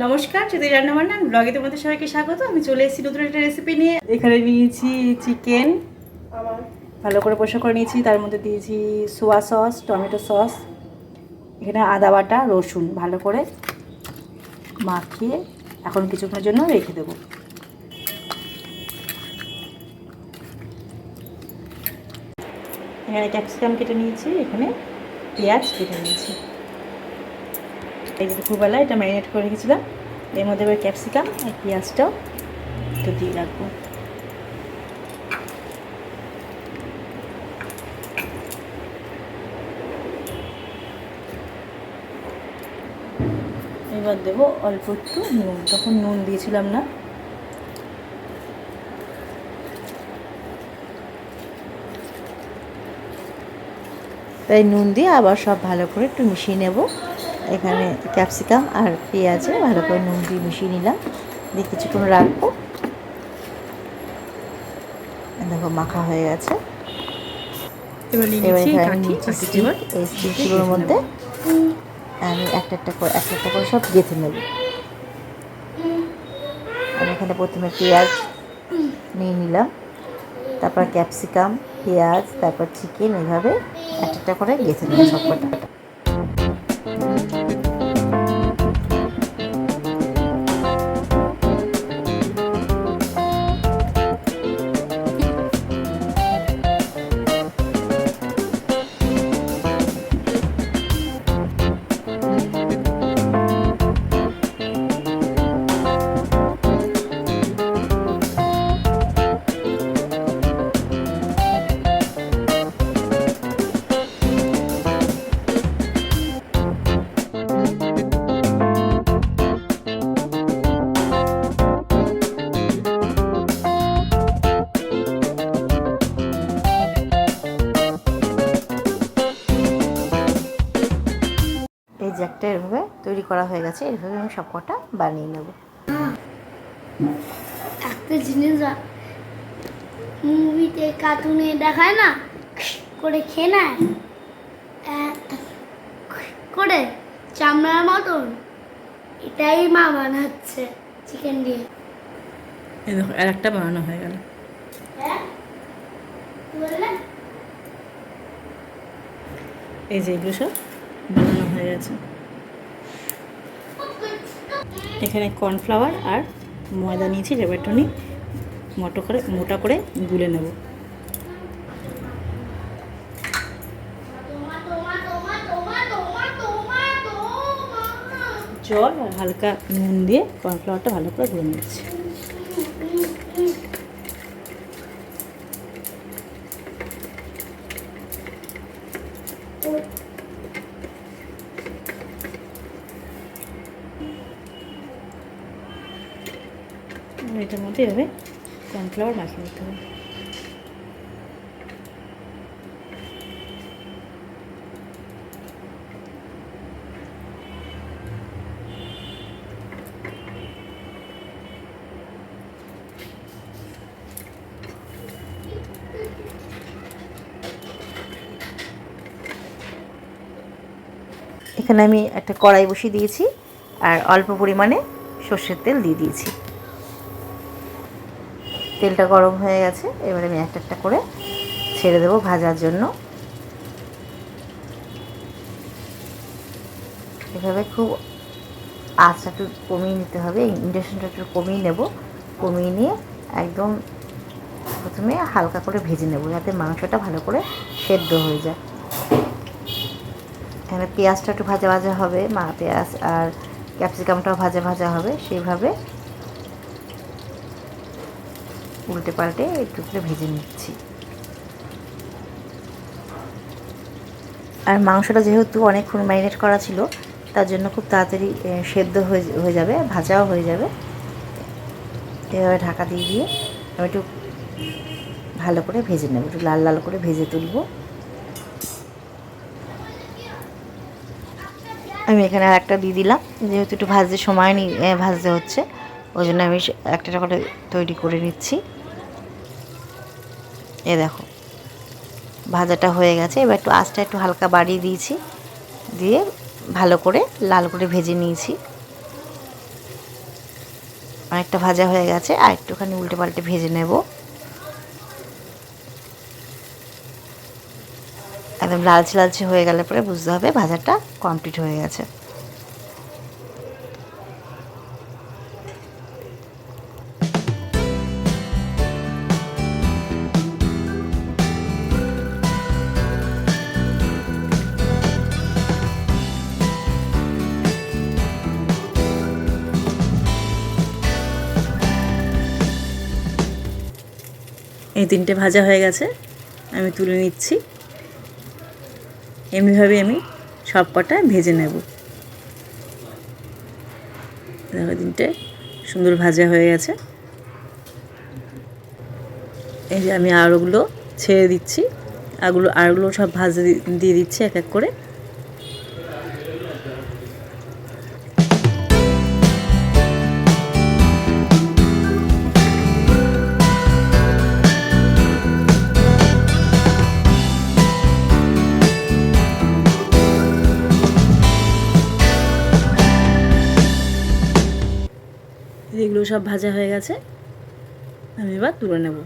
নমস্কার, যদি রান্নাবান্না ব্লগে তোমাদের সবাইকে স্বাগত। আমি চলে এসেছি নতুন একটা রেসিপি নিয়ে। এখানে নিয়েছি চিকেন, ভালো করে পরিষ্কার করে নিয়েছি। তার মধ্যে দিয়েছি সোয়া সস, টমেটো সস, এখানে আদা বাটা, রসুন ভালো করে মাখিয়ে এখন কিছুক্ষণের জন্য রেখে দেবো। এখানে ক্যাপসিকাম কেটে নিয়েছি, এখানে পেঁয়াজ কেটে নিয়েছি। এই যে দুপুরবেলা এটা ম্যারিনেট করে রেখেছিলাম, এর মধ্যে এবার ক্যাপসিকাম আর পেঁয়াজটাও একটু দিয়ে রাখবো। এবার দেবো অল্প একটু নুন, তখন নুন দিয়েছিলাম না। তাই নুন দিয়ে আবার সব ভালো করে একটু মিশিয়ে নেব। এখানে ক্যাপসিকাম আর পেঁয়াজে ভালো করে নুন দিয়ে মিশিয়ে নিলাম, দিয়ে কিছুক্ষণ রাখবো। দেখো মাখা হয়ে গেছে। এবার এখানে এই স্টিকগুলোর মধ্যে আমি একটা একটা করে সব গেঁথে নেব। আমি এখানে প্রথমে পেঁয়াজ নিয়ে নিলাম, তারপর ক্যাপসিকাম, পেঁয়াজ, তারপর চিকেন, এইভাবে একটা একটা করে গেঁথে নেব সবকটা। এই যে একটা এভাবে তৈরি করা হয়ে গেছে, এইভাবে আমি সব কটা বানিয়ে নেব। একটা জিনিস মুভিতে কার্টুনে দেখায় না, করে খেয়ে নেয় করে চামড়ার মতন, এটাই মা বানাচ্ছে চিকেন দিয়ে। এই দেখো আর একটা বানানো হয়ে গেল। হ্যাঁ বললে এই যে এগুলো সব বানানো হয়ে গেছে। এখানে কর্নফ্লাওয়ার আর ময়দা নিয়েছি, এবার নিয়ে মোটা করে গুলে নেব। জল আর হালকা নুন দিয়ে কর্নফ্লাওয়ারটা ভালো করে গুলে নিচ্ছি। এটার মধ্যে এভাবে কর্নফ্লাওয়ার মাখিয়ে নিতে হবে। এখানে আমি একটা কড়াই বসিয়ে দিয়েছি আর অল্প পরিমাণে সর্ষের তেল দিয়ে দিয়েছি। তেলটা গরম হয়ে গেছে, এবারে আমি একটা একটা করে ছেড়ে দেবো ভাজার জন্য। এভাবে খুব আঁচটা একটু কমিয়ে নিতে হবে, ইন্ডাকশনটা একটু কমিয়ে নেব। কমিয়ে নিয়ে একদম প্রথমে হালকা করে ভেজে নেব, যাতে মাংসটা ভালো করে সেদ্ধ হয়ে যায়। এখানে পেঁয়াজটা একটু ভাজা ভাজা হবে, পেঁয়াজ আর ক্যাপসিকামটাও ভাজা ভাজা হবে, সেইভাবে উল্টে পাল্টে একটু করে ভেজে নিচ্ছি। আর মাংসটা যেহেতু অনেকক্ষণ ম্যারিনেট করা ছিল, তার জন্য খুব তাড়াতাড়ি সেদ্ধ হয়ে যাবে, ভাজাও হয়ে যাবে। এভাবে ঢাকা দিয়ে আমি একটু ভালো করে ভেজে নেব, একটু লাল লাল করে ভেজে তুলব। আমি এখানে আর একটা দিয়ে দিলাম, যেহেতু একটু ভাজতে সময় ভাজতে হচ্ছে, ওই জন্য আমি একটা করে তৈরি করে নিচ্ছি। এ দেখো ভাজাটা হয়ে গেছে, এবার একটু আঁচটা একটু হালকা বাড়িয়ে দিয়েছি, দিয়ে ভালো করে লাল করে ভেজে নিয়েছি। অনেকটা ভাজা হয়ে গেছে, আর একটুখানি উল্টে পাল্টে ভেজে নেব। একদম লালচে লালচে হয়ে গেলে পরে বুঝতে হবে ভাজাটা কমপ্লিট হয়ে গেছে। এই 3টে ভাজা হয়ে গেছে, আমি তুলে নিচ্ছি। এমনিভাবে আমি সব কটা ভেজে নেব। দেখো 3টে সুন্দর ভাজা হয়ে গেছে। এই যে আমি আরগুলো ছেড়ে দিচ্ছি, আরগুলো সব ভাজা দিয়ে দিচ্ছি এক এক করে। এগুলো সব ভাজা হয়ে গেছে, আমি এবার তুলে নেব।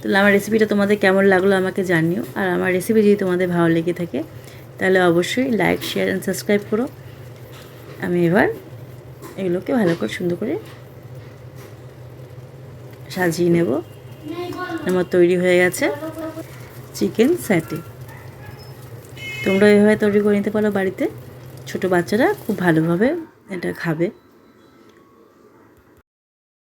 তাহলে আমার রেসিপিটা তোমাদের কেমন লাগলো আমাকে জানিও। আর আমার রেসিপি যদি তোমাদের ভালো লেগে থাকে তাহলে অবশ্যই লাইক, শেয়ার অ্যান্ড সাবস্ক্রাইব করো। আমি এবার এগুলোকে ভালো করে সুন্দর করে সাজিয়ে নেব। আমার তৈরি হয়ে গেছে চিকেন স্যাটে। তোমরা এভাবে তৈরি করে নিতে পারো বাড়িতে, ছোটো বাচ্চারা খুব ভালোভাবে এটা খাবে।